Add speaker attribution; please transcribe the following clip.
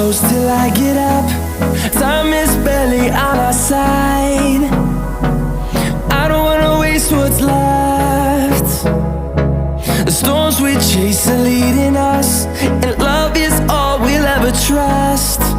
Speaker 1: close till I get up. Time is barely on our side. I don't wanna waste what's left. The storms we chase are leading us, and love is all we'll ever trust.